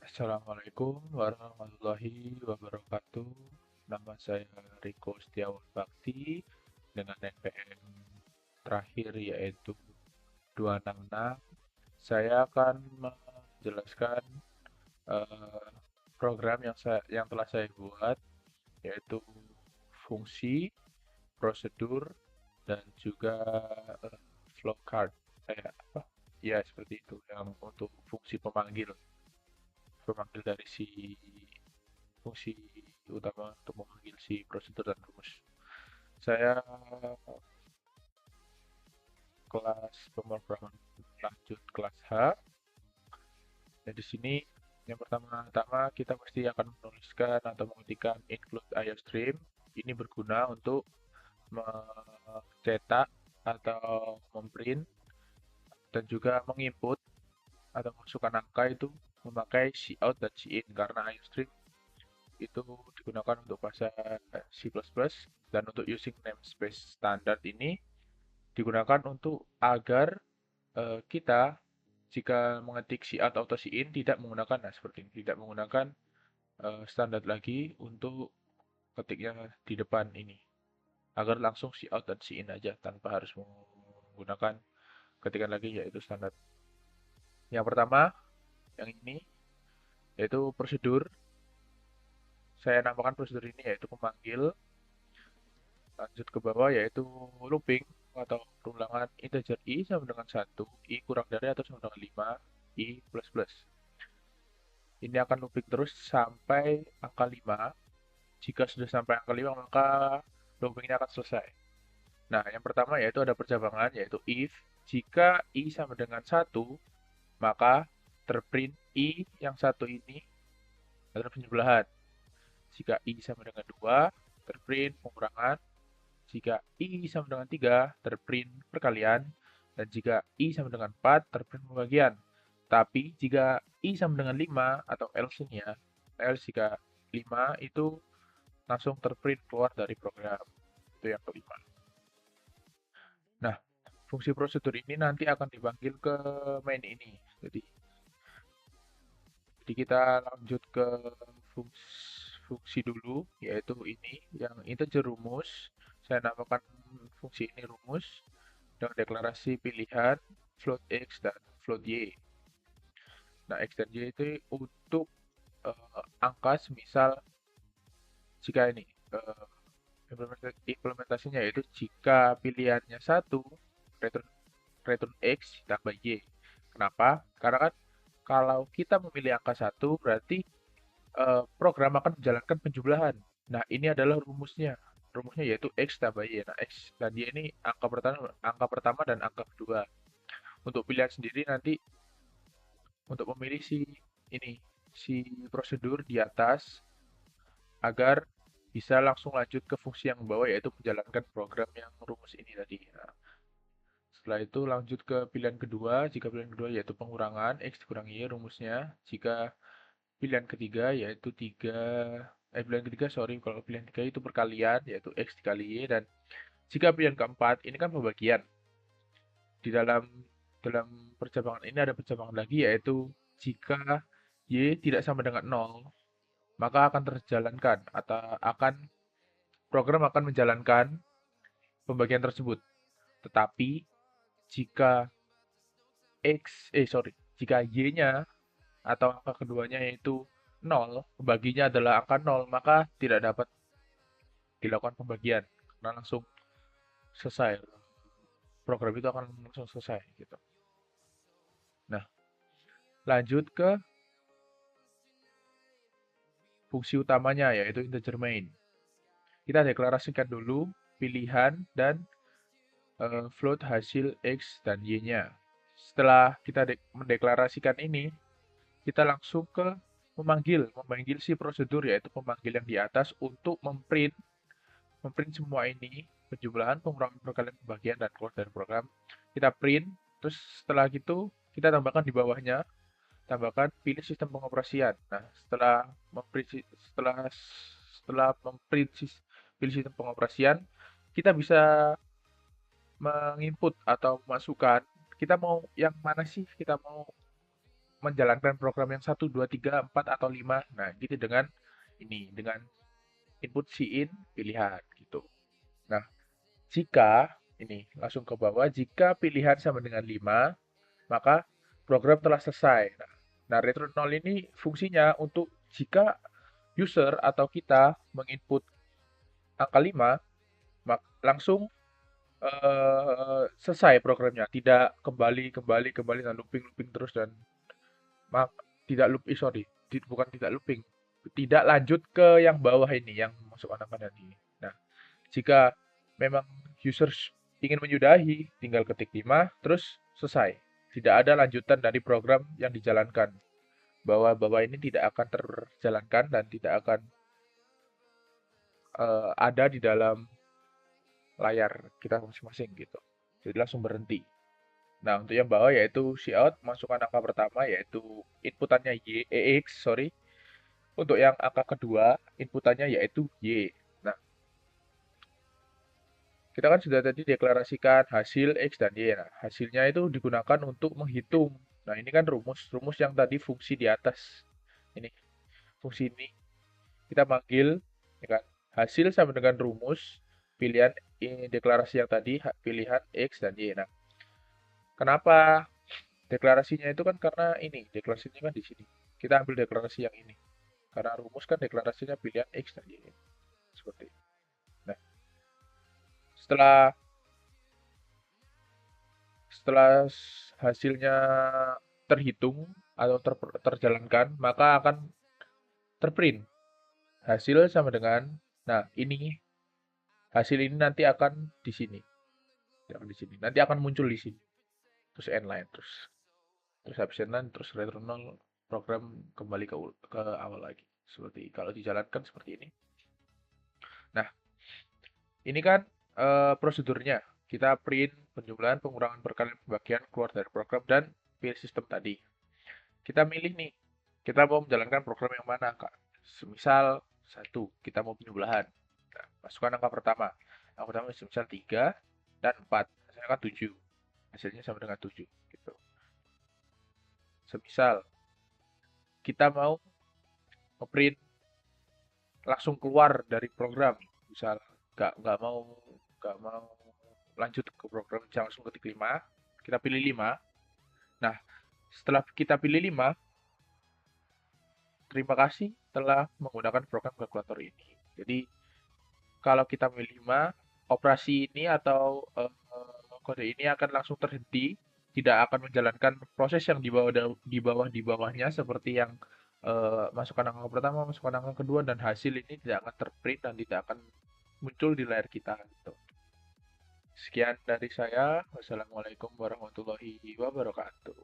Assalamualaikum warahmatullahi wabarakatuh. Nama saya Riko Setiawan Bakti dengan NPM terakhir yaitu 266. Saya akan menjelaskan eh, program yang telah saya buat yaitu fungsi, prosedur, dan juga eh, flowchart. Kayak apa? Ya, seperti itu yang untuk fungsi pemanggil dari si fungsi utama untuk memanggil si prosedur dan rumus. Saya kelas pemrograman lanjut kelas H. Dan di sini yang pertama-tama kita pasti akan menuliskan atau mengetikkan include IOStream. Ini berguna untuk mencetak atau memprint dan juga menginput atau masukkan angka itu memakai cout dan cin karena IOStream itu digunakan untuk bahasa C++ dan untuk using namespace standar ini digunakan untuk agar kita jika mengetik cout atau cin tidak menggunakan seperti ini, tidak menggunakan standar lagi untuk ketiknya di depan ini agar langsung cout dan cin aja tanpa harus menggunakan ketikan lagi yaitu standar. Yang pertama yang ini yaitu prosedur. Saya namakan prosedur ini yaitu memanggil. Lanjut ke bawah yaitu looping atau perulangan integer i sama dengan 1, i kurang dari atau sama dengan 5, i plus plus. Ini akan looping terus sampai angka 5. Jika sudah sampai angka 5 maka loopingnya akan selesai. Nah, yang pertama yaitu ada percabangan yaitu if jika i sama dengan 1 maka terprint i yang satu ini adalah penjumlahan. Jika i sama dengan 2 terprint pengurangan. Jika I sama dengan 3, terprint perkalian. Dan jika I sama dengan 4, terprint pembagian. Tapi jika I sama dengan 5 atau else-nya, else jika 5 itu langsung terprint keluar dari program. Itu yang kelima. Nah, fungsi prosedur ini nanti akan dipanggil ke main ini. Jadi kita lanjut ke fungsi dulu, yaitu ini yang integer rumus. Saya namakan fungsi ini rumus dengan deklarasi pilihan float x dan float y. Nah, x dan y itu untuk angka semisal jika ini implementasinya yaitu jika pilihannya satu return return x ditambah y. Kenapa? Karena kan kalau kita memilih angka satu berarti program akan menjalankan penjumlahan. Nah, ini adalah rumusnya. Rumusnya yaitu x tambah y. Nah, x dan y ini angka pertama dan angka kedua. Untuk pilihan sendiri nanti untuk memilih si prosedur di atas agar bisa langsung lanjut ke fungsi yang bawah yaitu menjalankan program yang rumus ini tadi. Nah, setelah itu lanjut ke pilihan kedua. Jika pilihan kedua yaitu pengurangan x dikurangi y rumusnya. Jika pilihan ketiga yaitu pilihan ketiga sorry kalau pilihan ketiga itu perkalian yaitu x dikali y dan jika pilihan keempat ini kan pembagian. Di dalam percabangan ini ada percabangan lagi yaitu jika y tidak sama dengan 0 maka akan terjalankan atau program akan menjalankan pembagian tersebut. Tetapi jika jika y-nya atau angka keduanya yaitu 0, pembaginya adalah angka 0, maka tidak dapat dilakukan pembagian karena langsung selesai. Program itu akan langsung selesai gitu. Nah, lanjut ke fungsi utamanya yaitu integer main. Kita deklarasikan dulu pilihan dan float hasil x dan y-nya. Setelah kita mendeklarasikan ini, kita langsung ke memanggil si prosedur yaitu pemanggil yang di atas untuk memprint semua ini penjumlahan, pengurangan, perkalian, pembagian dan keluar dari program. Kita print, terus setelah itu kita tambahkan di bawahnya, tambahkan pilih sistem pengoperasian. Nah, setelah memprint pilih sistem pengoperasian, kita bisa menginput atau masukkan kita mau yang mana sih kita mau menjalankan program yang 1, 2, 3, 4, atau 5. Nah, gitu dengan input Cin pilihan gitu. Nah, jika ini langsung ke bawah, jika pilihan sama dengan 5, maka program telah selesai. Nah, return 0 ini fungsinya untuk jika user atau kita menginput angka 5, langsung selesai programnya, tidak kembali dan looping terus dan mak tidak loop sorry, bukan tidak looping, tidak lanjut ke yang bawah ini yang masuk angka tadi. Nah, jika memang user ingin menyudahi, tinggal ketik 5 terus selesai. Tidak ada lanjutan dari program yang dijalankan. Bahwa ini tidak akan terjalankan dan tidak akan ada di dalam layar kita masing-masing gitu. Jadi langsung berhenti. Nah, untuk yang bawah yaitu cout, masukkan angka pertama yaitu inputannya sorry. Untuk yang angka kedua, inputannya yaitu Y. Nah, kita kan sudah tadi deklarasikan hasil X dan Y. Nah, hasilnya itu digunakan untuk menghitung. Nah, ini kan rumus yang tadi fungsi di atas. Ini, fungsi ini. Kita panggil, ya kan, hasil sama dengan rumus, pilihan deklarasi yang tadi, pilihan X dan Y. Nah, kenapa deklarasinya itu kan karena ini, deklarasinya kan di sini. Kita ambil deklarasi yang ini. Karena rumus kan deklarasinya pilihan X dan Y. Seperti ini. Nah, setelah setelah hasilnya terhitung atau terjalankan, maka akan terprint. Hasil sama dengan, nah ini, hasil ini nanti akan di sini. Di sini. Nanti akan muncul di sini. Terus endline, terus habis endline, terus return 0, program kembali ke awal lagi. Seperti kalau dijalankan seperti ini. Nah, ini kan prosedurnya. Kita print penjumlahan, pengurangan, perkalian, pembagian, keluar dari program, dan pilih sistem tadi. Kita milih nih, kita mau menjalankan program yang mana, Kak? Semisal 1, kita mau penjumlahan. Nah, masukkan angka pertama. Angka pertama semisal 3 dan 4. Hasilnya kan 7. Hasilnya sama dengan 7. Gitu. Semisal kita mau ngeprint langsung keluar dari program, misal nggak mau lanjut ke program, langsung ketik 5, kita pilih 5. Nah, setelah kita pilih 5, terima kasih telah menggunakan program kalkulator ini. Jadi, kalau kita pilih 5, operasi ini atau kode ini akan langsung terhenti, tidak akan menjalankan proses yang di bawahnya seperti yang masukkan angka pertama, masukkan angka kedua, dan hasil ini tidak akan terprint dan tidak akan muncul di layar kita gitu. Sekian dari saya. Wassalamualaikum warahmatullahi wabarakatuh.